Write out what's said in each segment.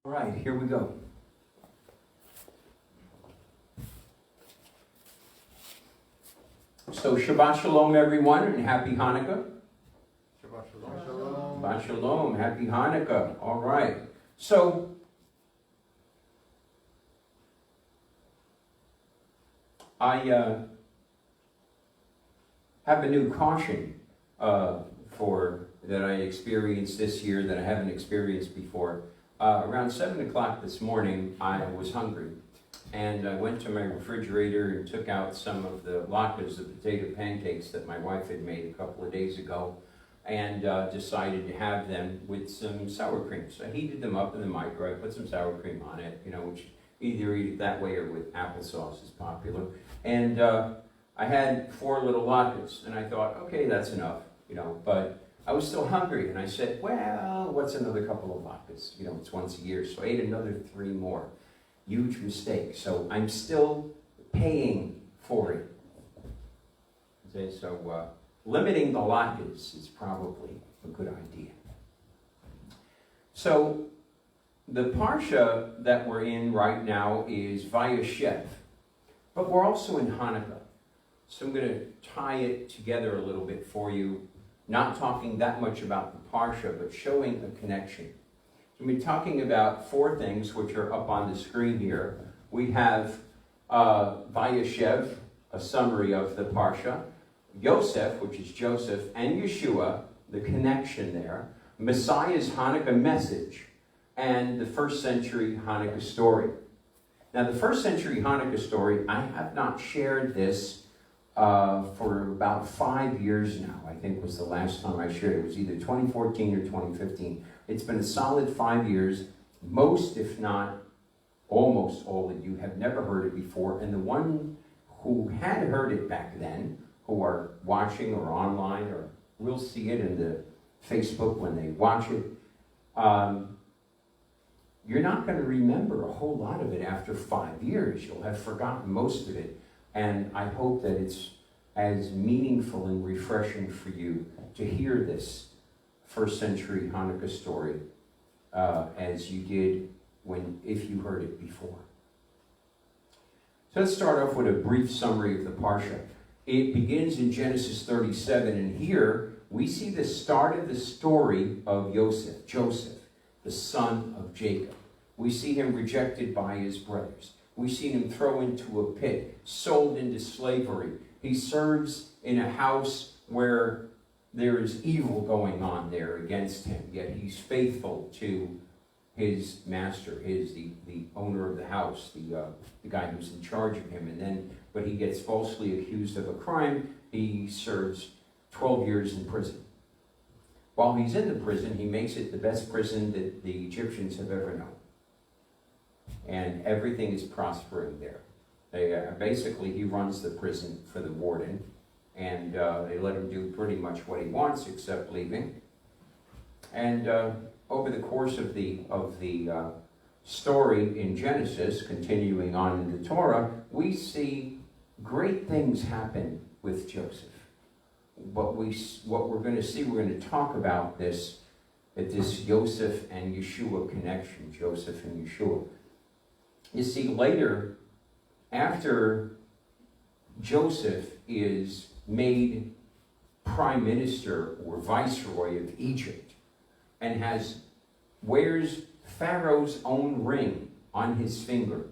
All right, here we go. So Shabbat Shalom, everyone, and Happy Hanukkah. Shabbat Shalom. Shabbat Shalom, Happy Hanukkah. All right. So, I have a new caution that I experienced this year that I haven't experienced before. Around 7 o'clock this morning, I was hungry. And I went to my refrigerator and took out some of the latkes, the potato pancakes that my wife had made a couple of days ago, and decided to have them with some sour cream. So I heated them up in the microwave, put some sour cream on it, which either eat it that way or with applesauce is popular. And I had 4 little latkes, and I thought, okay, that's enough, but I was still hungry, and I said, well, what's another couple of latkes? It's once a year, so I ate another 3 more. Huge mistake. So I'm still paying for it. Okay, so limiting the latkes is probably a good idea. So the parsha that we're in right now is Vayeshev, but we're also in Hanukkah. So I'm going to tie it together a little bit for you, not talking that much about the parsha, but showing a connection. We're talking about 4 things which are up on the screen here. We have Vayeshev, a summary of the Parsha, Yosef, which is Joseph, and Yeshua, the connection there, Messiah's Hanukkah message, and the first century Hanukkah story. Now, the first century Hanukkah story, I have not shared this for about 5 years now. I think was the last time I shared it. It was either 2014 or 2015. It's been a solid 5 years. Most, if not almost all of you have never heard it before. And the one who had heard it back then, who are watching or online, or will see it in the Facebook when they watch it, you're not going to remember a whole lot of it after 5 years. You'll have forgotten most of it. And I hope that it's as meaningful and refreshing for you to hear this first century Hanukkah story as you did if you heard it before. So let's start off with a brief summary of the Parsha. It begins in Genesis 37, and here we see the start of the story of Joseph, the son of Jacob. We see him rejected by his brothers. We see him thrown into a pit, sold into slavery. He serves in a house where there is evil going on there against him, yet he's faithful to his master, the owner of the house, the guy who's in charge of him. And then when he gets falsely accused of a crime, he serves 12 years in prison. While he's in the prison, he makes it the best prison that the Egyptians have ever known. And everything is prospering there. Basically, he runs the prison for the warden, and they let him do pretty much what he wants except leaving. And over the course of the story in Genesis, continuing on in the Torah, we see great things happen with Joseph. What we're going to see, we're going to talk about this Joseph and Yeshua connection, Joseph and Yeshua. You see, later, after Joseph is made prime minister or viceroy of Egypt and wears Pharaoh's own ring on his finger,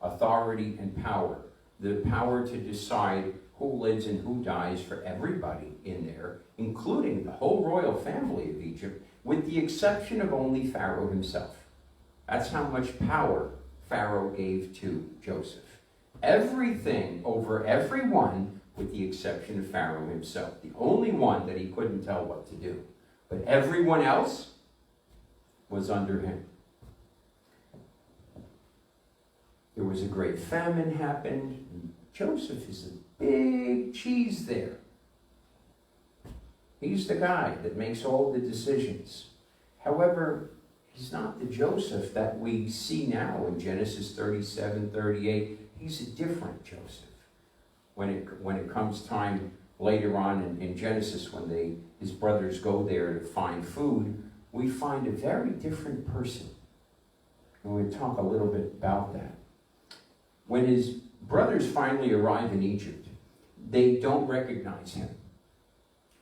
authority and power, the power to decide who lives and who dies for everybody in there, including the whole royal family of Egypt, with the exception of only Pharaoh himself. That's how much power Pharaoh gave to Joseph. Everything over everyone with the exception of Pharaoh himself. The only one that he couldn't tell what to do. But everyone else was under him. There was a great famine happened. Joseph is a big cheese there. He's the guy that makes all the decisions. However, he's not the Joseph that we see now in Genesis 37, 38. He's a different Joseph. When it comes time later on in Genesis, when his brothers go there to find food, we find a very different person. And we'll talk a little bit about that. When his brothers finally arrive in Egypt, they don't recognize him,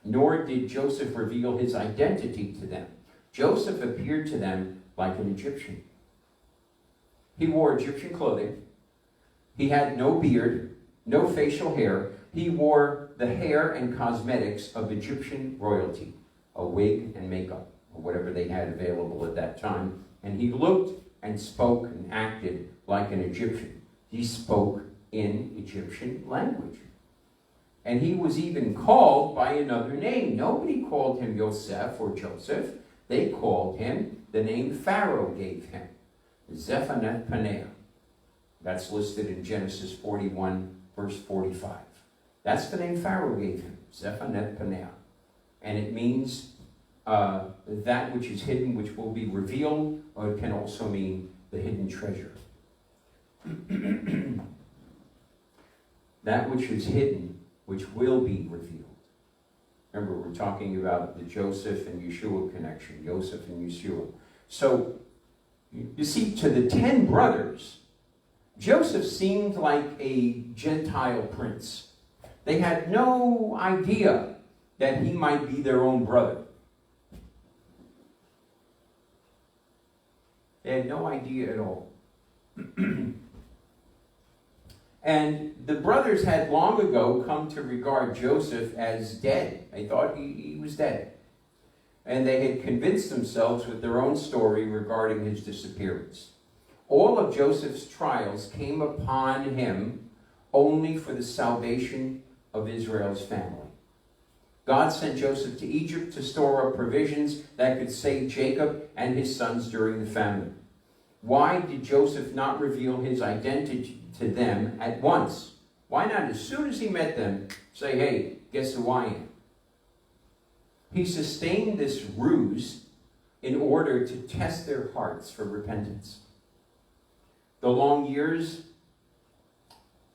nor did Joseph reveal his identity to them. Joseph appeared to them like an Egyptian. He wore Egyptian clothing. He had no beard, no facial hair. He wore the hair and cosmetics of Egyptian royalty, a wig and makeup, or whatever they had available at that time. And he looked and spoke and acted like an Egyptian. He spoke in Egyptian language. And he was even called by another name. Nobody called him Yosef or Joseph. They called him the name Pharaoh gave him, Zephanath-Paneah. That's listed in Genesis 41, verse 45. That's the name Pharaoh gave him, Zephanath-Paneah. And it means that which is hidden, which will be revealed, or it can also mean the hidden treasure. That which is hidden, which will be revealed. Remember, we're talking about the Joseph and Yeshua connection, Joseph and Yeshua. So, you see, to the 10 brothers, Joseph seemed like a Gentile prince. They had no idea that he might be their own brother. They had no idea at all. And the brothers had long ago come to regard Joseph as dead. They thought he was dead. And they had convinced themselves with their own story regarding his disappearance. All of Joseph's trials came upon him only for the salvation of Israel's family. God sent Joseph to Egypt to store up provisions that could save Jacob and his sons during the famine. Why did Joseph not reveal his identity to them at once? Why not, as soon as he met them, say, hey, guess who I am? He sustained this ruse in order to test their hearts for repentance. The long years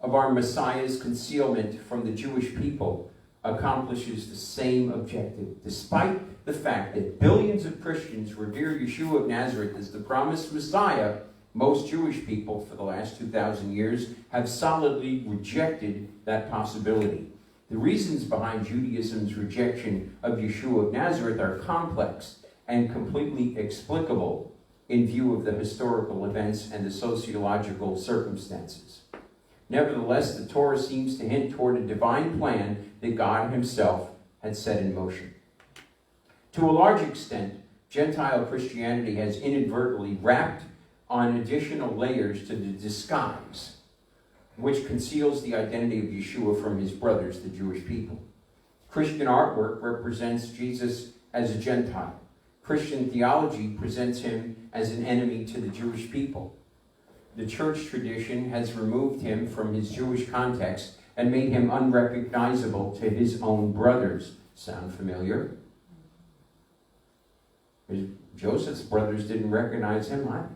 of our Messiah's concealment from the Jewish people accomplishes the same objective, despite the fact that billions of Christians revere Yeshua of Nazareth as the promised Messiah. Most Jewish people for the last 2,000 years have solidly rejected that possibility. The reasons behind Judaism's rejection of Yeshua of Nazareth are complex and completely explicable in view of the historical events and the sociological circumstances. Nevertheless, the Torah seems to hint toward a divine plan that God himself had set in motion. To a large extent, Gentile Christianity has inadvertently wrapped on additional layers to the disguise, which conceals the identity of Yeshua from his brothers, the Jewish people. Christian artwork represents Jesus as a Gentile. Christian theology presents him as an enemy to the Jewish people. The church tradition has removed him from his Jewish context and made him unrecognizable to his own brothers. Sound familiar? Joseph's brothers didn't recognize him either.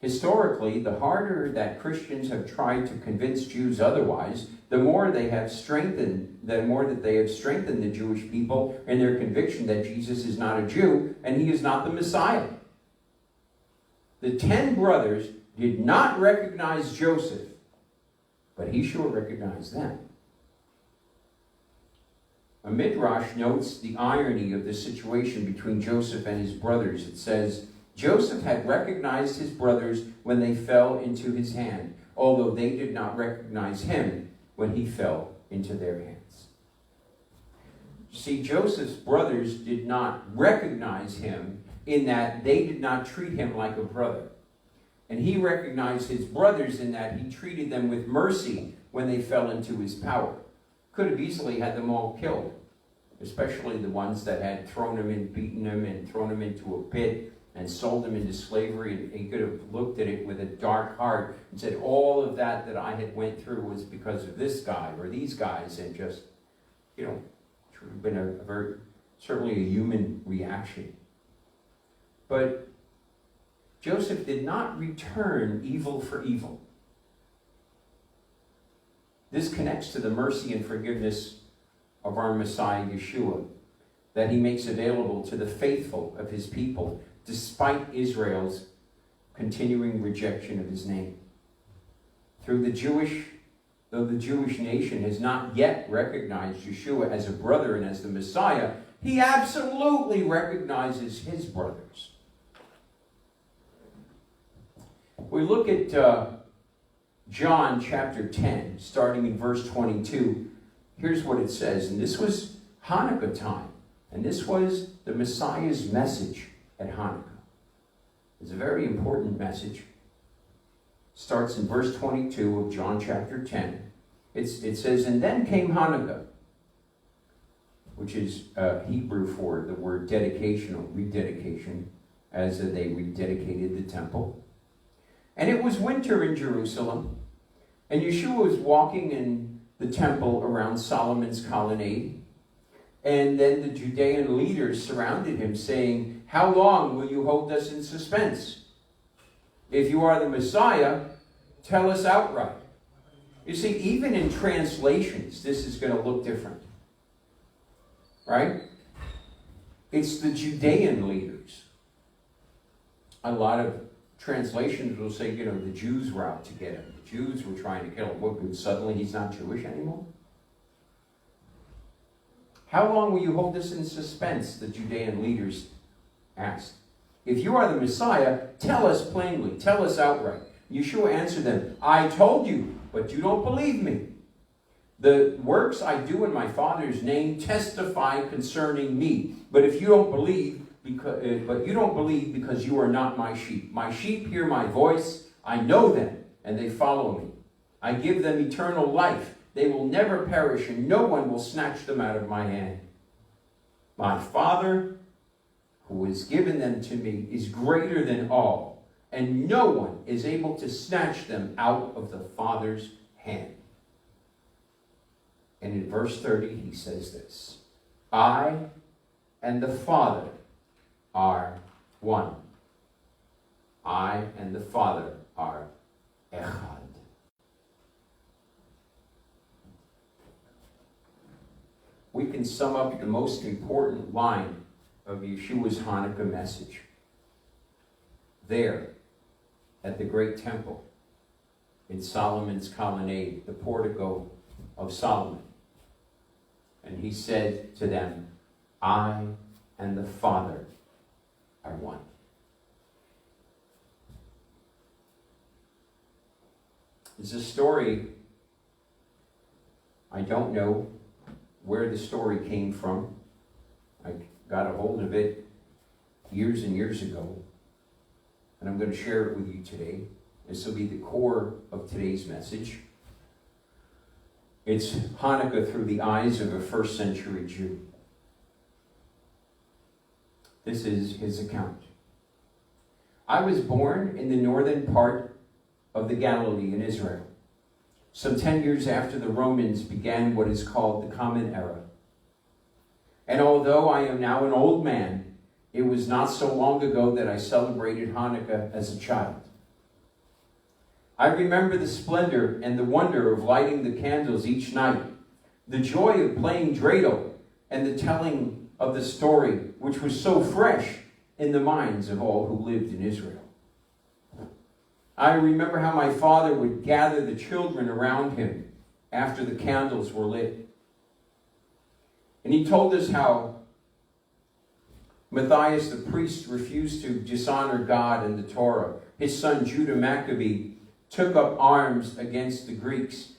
Historically, the harder that Christians have tried to convince Jews otherwise, the more that they have strengthened the Jewish people in their conviction that Jesus is not a Jew and he is not the Messiah. The 10 brothers did not recognize Joseph, but he sure recognized them. A midrash notes the irony of the situation between Joseph and his brothers. It says, Joseph had recognized his brothers when they fell into his hand, although they did not recognize him when he fell into their hands. See, Joseph's brothers did not recognize him in that they did not treat him like a brother. And he recognized his brothers in that he treated them with mercy when they fell into his power. Could have easily had them all killed, especially the ones that had thrown him and beaten him and thrown him into a pit and sold him into slavery. And he could have looked at it with a dark heart and said, all of that I had went through was because of this guy or these guys, and just, it would have been certainly a human reaction. But Joseph did not return evil for evil. This connects to the mercy and forgiveness of our Messiah, Yeshua, that he makes available to the faithful of his people, despite Israel's continuing rejection of his name. Though the Jewish nation has not yet recognized Yeshua as a brother and as the Messiah, he absolutely recognizes his brothers. We look at John chapter 10, starting in verse 22. Here's what it says. And this was Hanukkah time. And this was the Messiah's message at Hanukkah. It's a very important message. Starts in verse 22 of John chapter 10. It says, and then came Hanukkah, which is Hebrew for the word dedication or rededication, as they rededicated the temple. And it was winter in Jerusalem, and Yeshua was walking in the temple around Solomon's colonnade. And then the Judean leaders surrounded him, saying, how long will you hold us in suspense? If you are the Messiah, tell us outright. You see, even in translations, this is going to look different. Right? It's the Judean leaders. A lot of translations will say, the Jews were out to get him. The Jews were trying to kill him. What, suddenly he's not Jewish anymore? How long will you hold us in suspense? The Judean leaders asked. If you are the Messiah, tell us plainly. Tell us outright. Yeshua answered them, I told you, but you don't believe me. The works I do in my Father's name testify concerning me. But you don't believe because you are not my sheep. My sheep hear my voice. I know them, and they follow me. I give them eternal life. They will never perish, and no one will snatch them out of my hand. My Father, who has given them to me, is greater than all, and no one is able to snatch them out of the Father's hand. And in verse 30, he says this, I and the Father are one. I and the Father are echad. We can sum up the most important line of Yeshua's Hanukkah message there at the great temple in Solomon's colonnade, the portico of Solomon. And he said to them, I and the Father are one. It's a story, I don't know where the story came from. I got a hold of it years and years ago, and I'm going to share it with you today. This will be the core of today's message. It's Hanukkah through the eyes of a first century Jew. This is his account. I was born in the northern part of the Galilee in Israel, some 10 years after the Romans began what is called the Common Era. And although I am now an old man, it was not so long ago that I celebrated Hanukkah as a child. I remember the splendor and the wonder of lighting the candles each night, the joy of playing dreidel, and the telling of the story, which was so fresh in the minds of all who lived in Israel. I remember how my father would gather the children around him after the candles were lit. And he told us how Matthias the priest refused to dishonor God and the Torah. His son Judah Maccabee took up arms against the Greeks,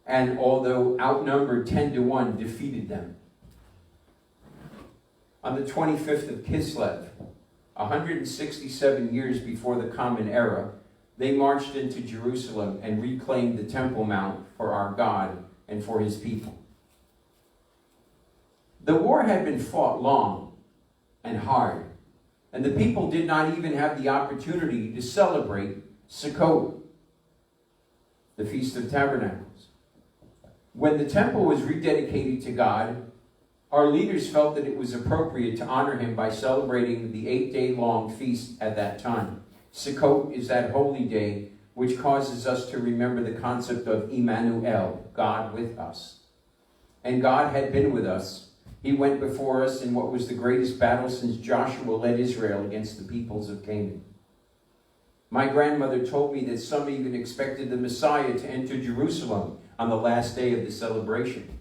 and although outnumbered 10-1, defeated them. On the 25th of Kislev, 167 years before the Common Era, they marched into Jerusalem and reclaimed the Temple Mount for our God and for his people. The war had been fought long and hard, and the people did not even have the opportunity to celebrate Sukkot, the Feast of Tabernacles. When the temple was rededicated to God, our leaders felt that it was appropriate to honor him by celebrating the 8-day-long feast at that time. Sukkot is that holy day which causes us to remember the concept of Emmanuel, God with us. And God had been with us. He went before us in what was the greatest battle since Joshua led Israel against the peoples of Canaan. My grandmother told me that some even expected the Messiah to enter Jerusalem on the last day of the celebration.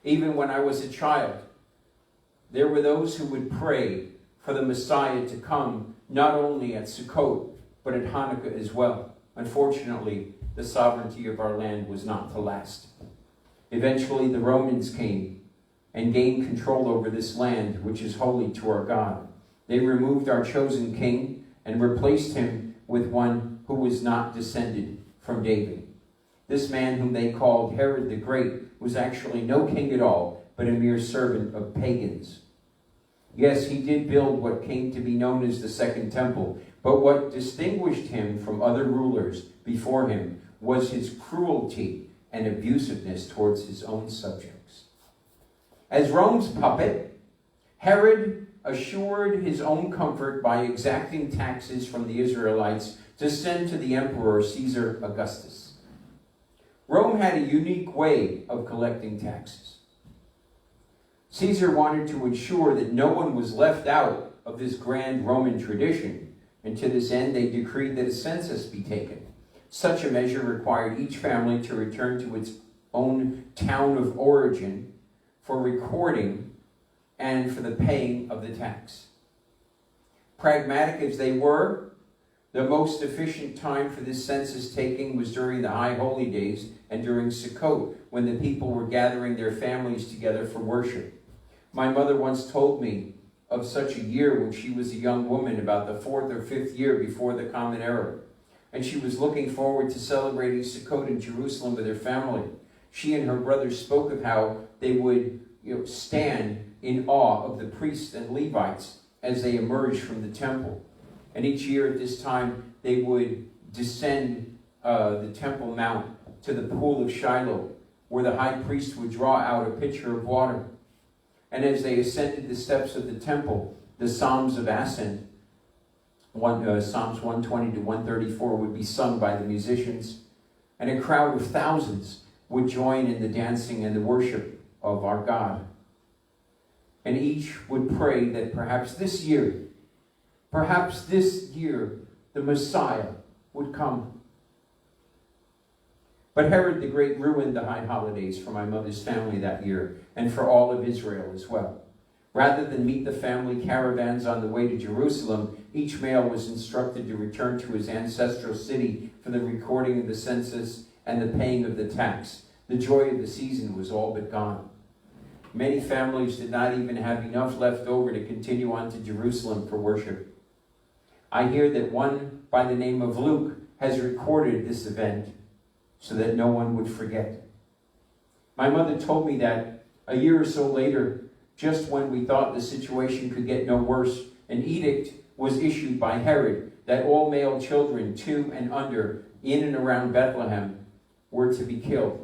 Even when I was a child, there were those who would pray for the Messiah to come not only at Sukkot, but at Hanukkah as well. Unfortunately, the sovereignty of our land was not to last. Eventually, the Romans came and gained control over this land, which is holy to our God. They removed our chosen king and replaced him with one who was not descended from David. This man, whom they called Herod the Great, was actually no king at all, but a mere servant of pagans. Yes, he did build what came to be known as the Second Temple, but what distinguished him from other rulers before him was his cruelty and abusiveness towards his own subjects. As Rome's puppet, Herod assured his own comfort by exacting taxes from the Israelites to send to the emperor Caesar Augustus. Rome had a unique way of collecting taxes. Caesar wanted to ensure that no one was left out of this grand Roman tradition, and to this end they decreed that a census be taken. Such a measure required each family to return to its own town of origin for recording and for the paying of the tax. Pragmatic as they were, the most efficient time for this census taking was during the high holy days and during Sukkot, when the people were gathering their families together for worship. My mother once told me of such a year when she was a young woman, about the 4th or 5th year before the Common Era, and she was looking forward to celebrating Sukkot in Jerusalem with her family. She and her brothers spoke of how they would stand in awe of the priests and Levites as they emerged from the temple. And each year at this time, they would descend the Temple Mount to the pool of Shiloh, where the high priest would draw out a pitcher of water. And as they ascended the steps of the temple, the Psalms of Ascent, Psalms 120 to 134, would be sung by the musicians, and a crowd of thousands would join in the dancing and the worship of our God. And each would pray that perhaps this year, the Messiah would come. But Herod the Great ruined the high holidays for my mother's family that year, and for all of Israel as well. Rather than meet the family caravans on the way to Jerusalem, each male was instructed to return to his ancestral city for the recording of the census and the paying of the tax. The joy of the season was all but gone. Many families did not even have enough left over to continue on to Jerusalem for worship. I hear that one by the name of Luke has recorded this event so that no one would forget. My mother told me that a year or so later, just when we thought the situation could get no worse, an edict was issued by Herod that all male children 2 and under in and around Bethlehem were to be killed.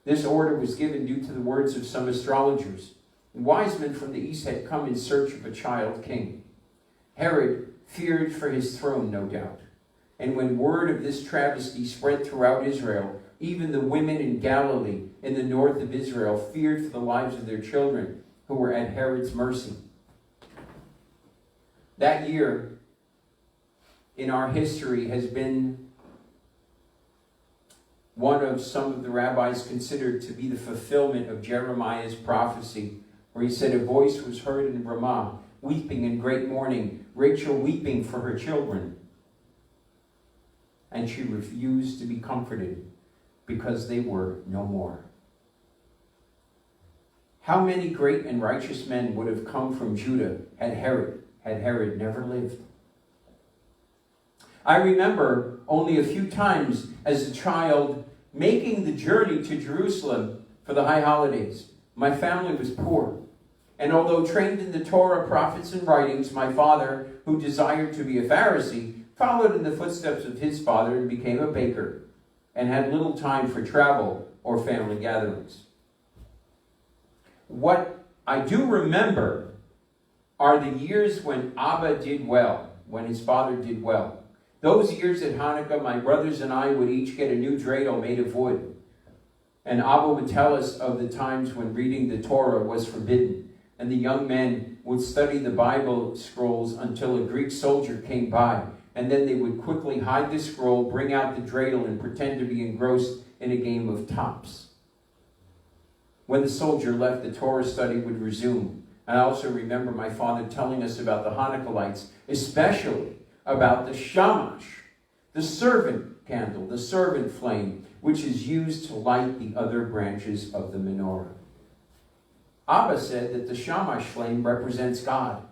This order was given due to the words of some astrologers. Wise men from the east had come in search of a child king. Herod feared for his throne, no doubt. And when word of this travesty spread throughout Israel, even the women in Galilee, in the north of Israel, feared for the lives of their children who were at Herod's mercy. That year in our history has been one of some of the rabbis considered to be the fulfillment of Jeremiah's prophecy, where he said, "A voice was heard in Ramah, weeping in great mourning, Rachel weeping for her children. And she refused to be comforted because they were no more." How many great and righteous men would have come from Judah had Herod never lived? I remember only a few times as a child making the journey to Jerusalem for the high holidays. My family was poor, and although trained in the Torah, prophets, and writings, my father, who desired to be a Pharisee, followed in the footsteps of his father and became a baker, and had little time for travel or family gatherings. What I do remember are the years when Abba did well, when his father did well. Those years at Hanukkah, my brothers and I would each get a new dreidel made of wood. And Abba would tell us of the times when reading the Torah was forbidden, and the young men would study the Bible scrolls until a Greek soldier came by, and then they would quickly hide the scroll, bring out the dreidel, and pretend to be engrossed in a game of tops. When the soldier left, the Torah study would resume. And I also remember my father telling us about the Hanukkah lights, especially about the shamash, the servant candle, the servant flame, which is used to light the other branches of the menorah. Abba said that the shamash flame represents God,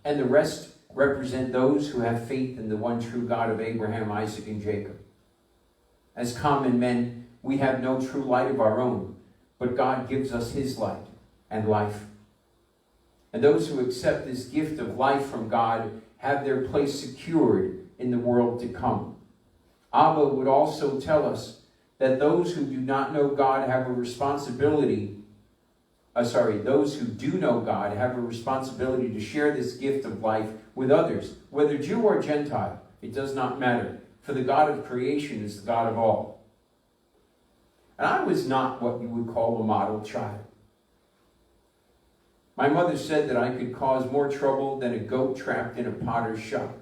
and the rest represent those who have faith in the one true God of Abraham, Isaac, and Jacob. As common men, we have no true light of our own, but God gives us his light and life. And those who accept this gift of life from God have their place secured in the world to come. Abba would also tell us that those who do not know God have a responsibility those who do know God have a responsibility to share this gift of life with others, whether Jew or Gentile. It does not matter, for the God of creation is the God of all. And I was not what you would call a model child. My mother said that I could cause more trouble than a goat trapped in a potter's shop.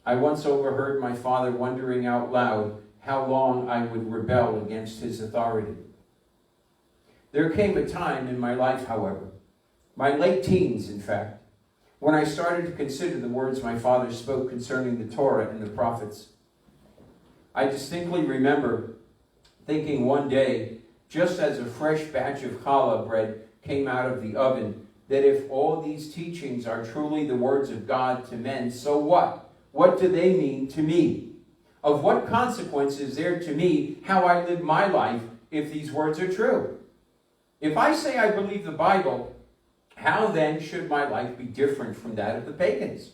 I once overheard my father wondering out loud how long I would rebel against his authority. There came a time in my life, however, my late teens, in fact, when I started to consider the words my father spoke concerning the Torah and the prophets. I distinctly remember thinking one day, just as a fresh batch of challah bread came out of the oven, that if all these teachings are truly the words of God to men, so what? What do they mean to me? Of what consequence is there to me how I live my life if these words are true? If I say I believe the Bible, how then should my life be different from that of the pagans?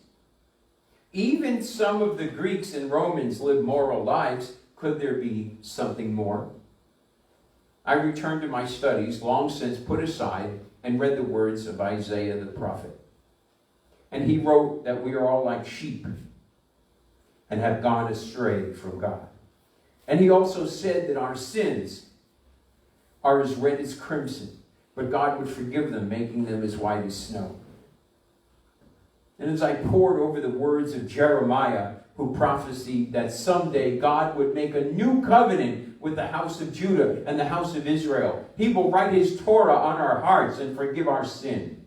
Even some of the Greeks and Romans lived moral lives. Could there be something more? I returned to my studies, long since put aside, and read the words of Isaiah the prophet. And he wrote that we are all like sheep and have gone astray from God. And he also said that our sins are as red as crimson, but God would forgive them, making them as white as snow. And as I pored over the words of Jeremiah, who prophesied that someday God would make a new covenant with the house of Judah and the house of Israel. He will write his Torah on our hearts and forgive our sin.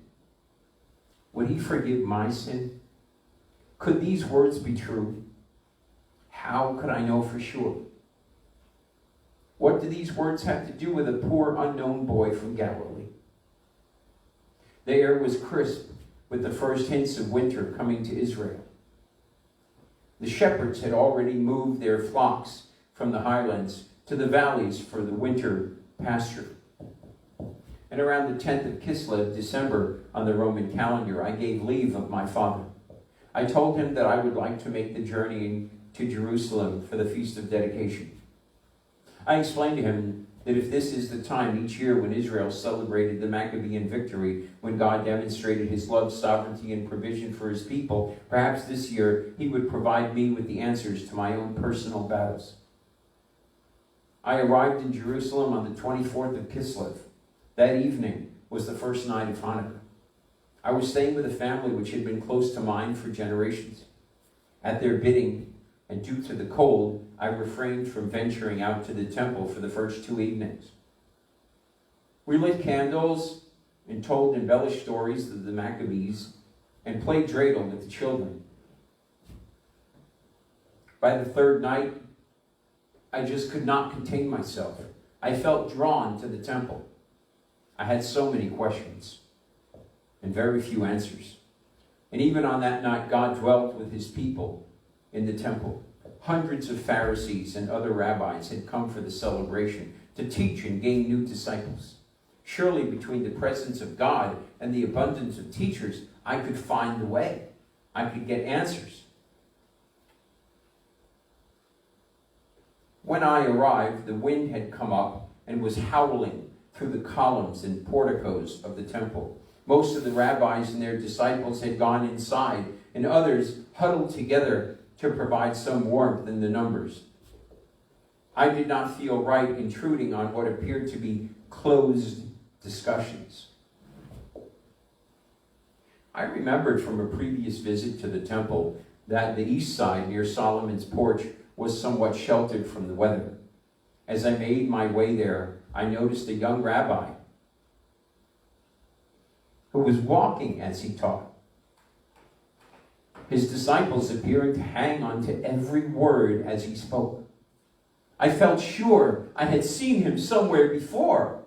Would he forgive my sin? Could these words be true? How could I know for sure? What do these words have to do with a poor unknown boy from Galilee? The air was crisp with the first hints of winter coming to Israel. The shepherds had already moved their flocks from the highlands to the valleys for the winter pasture. And around the 10th of Kislev, December, on the Roman calendar, I gave leave of my father. I told him that I would like to make the journey to Jerusalem for the Feast of Dedication. I explained to him that if this is the time each year when Israel celebrated the Maccabean victory, when God demonstrated his love, sovereignty, and provision for his people, perhaps this year he would provide me with the answers to my own personal battles. I arrived in Jerusalem on the 24th of Kislev. That evening was the first night of Hanukkah. I was staying with a family which had been close to mine for generations. At their bidding, and due to the cold, I refrained from venturing out to the temple for the first 2 evenings. We lit candles and told embellished stories of the Maccabees and played dreidel with the children. By the third night, I just could not contain myself. I felt drawn to the temple. I had so many questions and very few answers. And even on that night, God dwelt with his people in the temple. Hundreds of Pharisees and other rabbis had come for the celebration to teach and gain new disciples. Surely between the presence of God and the abundance of teachers, I could find the way. I could get answers. When I arrived, the wind had come up and was howling through the columns and porticos of the temple. Most of the rabbis and their disciples had gone inside, and others huddled together to provide some warmth in the numbers. I did not feel right intruding on what appeared to be closed discussions. I remembered from a previous visit to the temple that the east side near Solomon's porch was somewhat sheltered from the weather. As I made my way there, I noticed a young rabbi who was walking as he taught, his disciples appearing to hang on to every word as he spoke. I felt sure I had seen him somewhere before.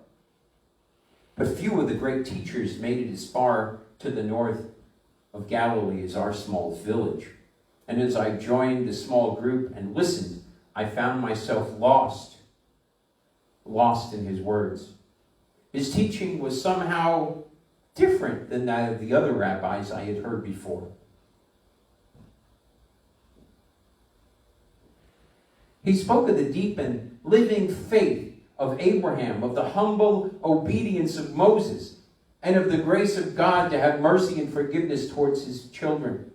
But few of the great teachers made it as far to the north of Galilee as our small village. And as I joined the small group and listened, I found myself lost in his words. His teaching was somehow different than that of the other rabbis I had heard before. He spoke of the deep and living faith of Abraham, of the humble obedience of Moses, and of the grace of God to have mercy and forgiveness towards his children.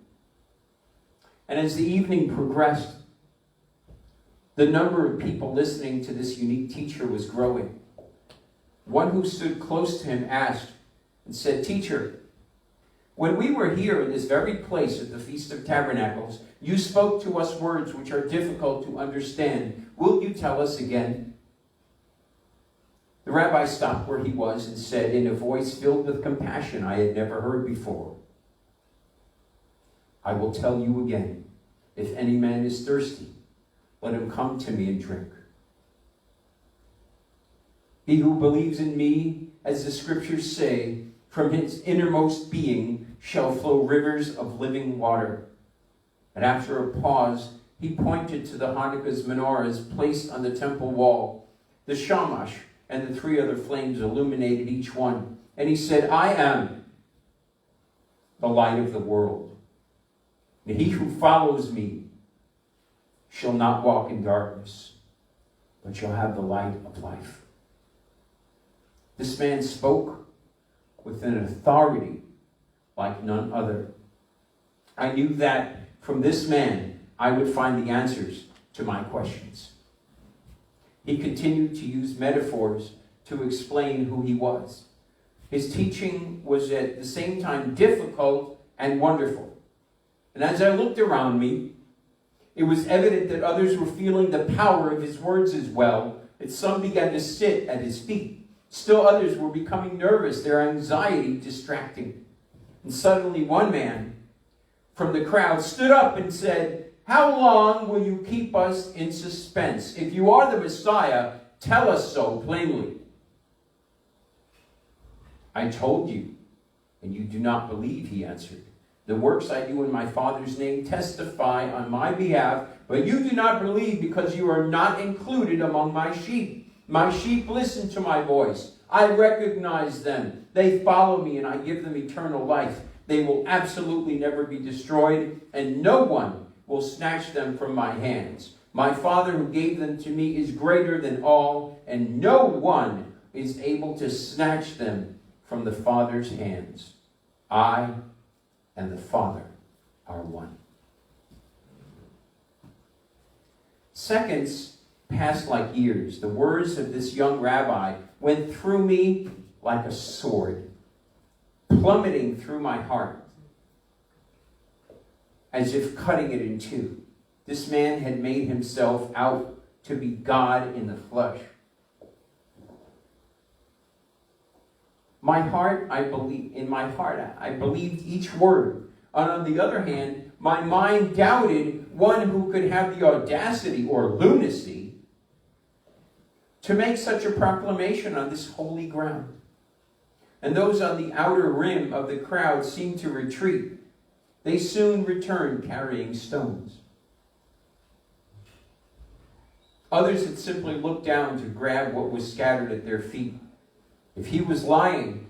And as the evening progressed, the number of people listening to this unique teacher was growing. One who stood close to him asked and said, "Teacher, when we were here in this very place at the Feast of Tabernacles, you spoke to us words which are difficult to understand. Will you tell us again?" The rabbi stopped where he was and said in a voice filled with compassion I had never heard before, "I will tell you again. If any man is thirsty, let him come to me and drink. He who believes in me, as the scriptures say, from his innermost being shall flow rivers of living water." And after a pause, he pointed to the Hanukkah's menorahs placed on the temple wall. The shamash and the 3 other flames illuminated each one. And he said, "I am the light of the world. And he who follows me shall not walk in darkness, but shall have the light of life." This man spoke with an authority like none other. I knew that from this man I would find the answers to my questions. He continued to use metaphors to explain who he was. His teaching was at the same time difficult and wonderful. And as I looked around me, it was evident that others were feeling the power of his words as well, that some began to sit at his feet. Still others were becoming nervous, their anxiety distracting. And suddenly one man from the crowd stood up and said, "How long will you keep us in suspense? If you are the Messiah, tell us so plainly." "I told you, and you do not believe," he answered. "The works I do in my Father's name testify on my behalf, but you do not believe because you are not included among my sheep. My sheep listen to my voice. I recognize them. They follow me, and I give them eternal life. They will absolutely never be destroyed, and no one will snatch them from my hands. My Father who gave them to me is greater than all, and no one is able to snatch them from the Father's hands. I and the Father are one." Seconds passed like years. The words of this young rabbi went through me like a sword, plummeting through my heart, as if cutting it in two. This man had made himself out to be God in the flesh. In my heart, I believed each word. And on the other hand, my mind doubted one who could have the audacity or lunacy to make such a proclamation on this holy ground. And those on the outer rim of the crowd seemed to retreat. They soon returned carrying stones. Others had simply looked down to grab what was scattered at their feet. If he was lying,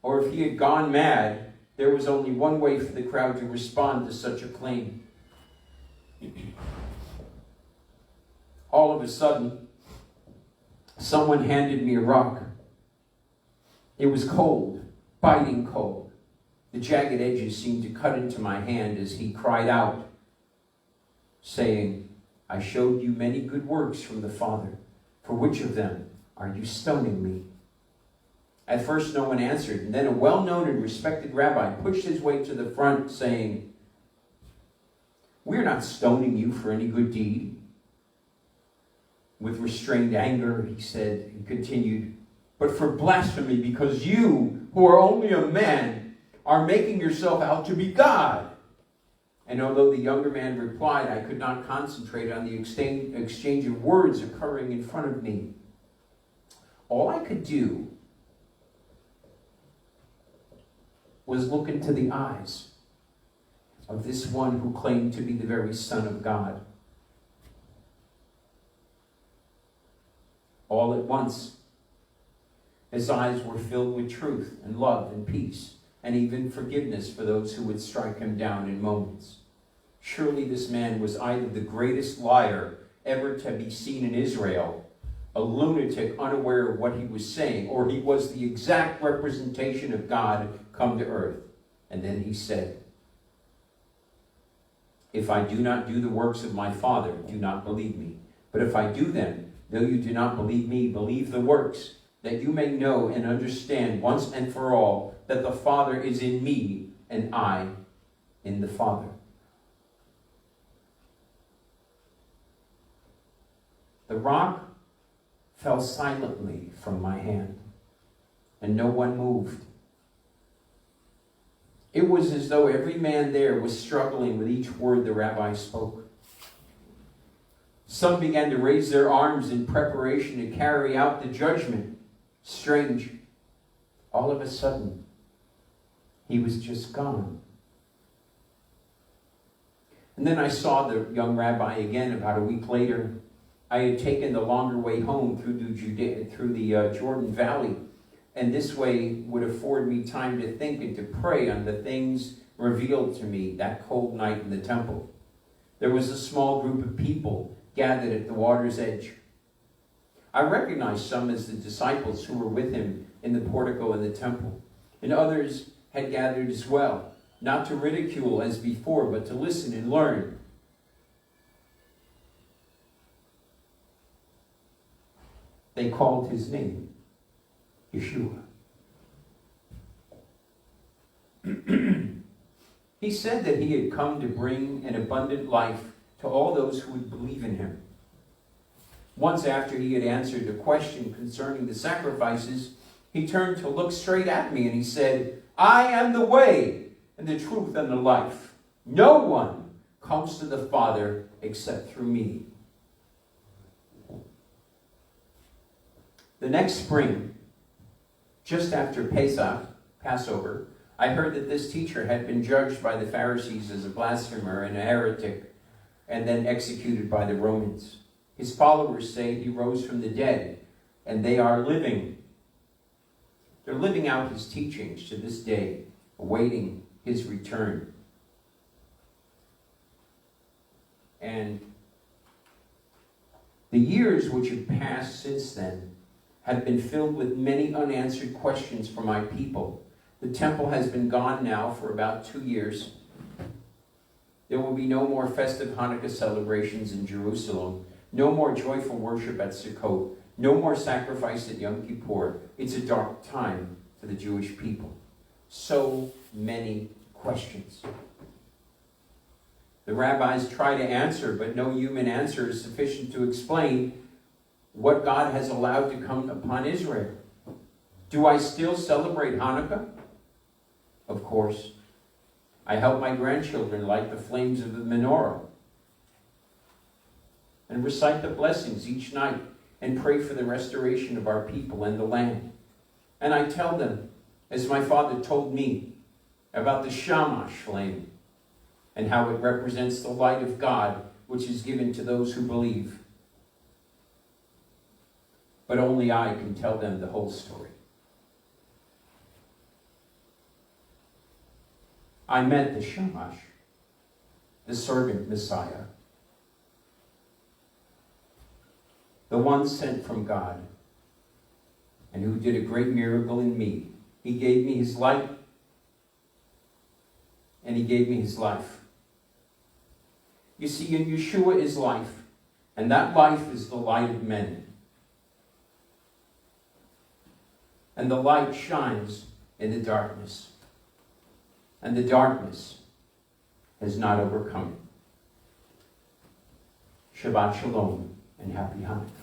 or if he had gone mad, there was only one way for the crowd to respond to such a claim. All of a sudden, someone handed me a rock. It was cold, biting cold. The jagged edges seemed to cut into my hand as he cried out, saying, "I showed you many good works from the Father. For which of them are you stoning me?" At first no one answered, and then a well-known and respected rabbi pushed his way to the front, saying, "We're not stoning you for any good deed." With restrained anger, he continued, "but for blasphemy, because you, who are only a man, are making yourself out to be God." And although the younger man replied, I could not concentrate on the exchange of words occurring in front of me. All I could do was look into the eyes of this one who claimed to be the very Son of God. All at once, his eyes were filled with truth and love and peace, and even forgiveness for those who would strike him down in moments. Surely this man was either the greatest liar ever to be seen in Israel, a lunatic unaware of what he was saying, or he was the exact representation of God come to earth. And then he said, "If I do not do the works of my Father, do not believe me. But if I do them, though you do not believe me, believe the works, that you may know and understand once and for all that the Father is in me and I in the Father." The rock fell silently from my hand, and no one moved. It was as though every man there was struggling with each word the rabbi spoke. Some began to raise their arms in preparation to carry out the judgment. Strange. All of a sudden, he was just gone. And then I saw the young rabbi again about a week later. I had taken the longer way home through the Jordan Valley, and this way would afford me time to think and to pray on the things revealed to me that cold night in the temple. There was a small group of people gathered at the water's edge. I recognized some as the disciples who were with him in the portico in the temple, and others had gathered as well, not to ridicule as before, but to listen and learn. They called his name Yeshua. He said that he had come to bring an abundant life to all those who would believe in him. Once after he had answered a question concerning the sacrifices, he turned to look straight at me and he said, "I am the way and the truth and the life. No one comes to the Father except through me." The next spring, just after Passover, I heard that this teacher had been judged by the Pharisees as a blasphemer and a heretic, and then executed by the Romans. His followers say he rose from the dead, and they are living. They're living out his teachings to this day, awaiting his return. And the years which have passed since then have been filled with many unanswered questions for my people. The temple has been gone now for about 2 years. There will be no more festive Hanukkah celebrations in Jerusalem, no more joyful worship at Sukkot, no more sacrifice at Yom Kippur. It's a dark time for the Jewish people. So many questions. The rabbis try to answer, but no human answer is sufficient to explain what God has allowed to come upon Israel. Do I still celebrate Hanukkah? Of course. I help my grandchildren light the flames of the menorah and recite the blessings each night and pray for the restoration of our people and the land. And I tell them, as my father told me, about the Shamash flame and how it represents the light of God which is given to those who believe. But only I can tell them the whole story. I met the Shamash, the servant Messiah, the one sent from God, and who did a great miracle in me. He gave me his light, and he gave me his life. You see, in Yeshua is life, and that life is the light of men. And the light shines in the darkness. And the darkness has not overcome it. Shabbat Shalom and happy Hanukkah.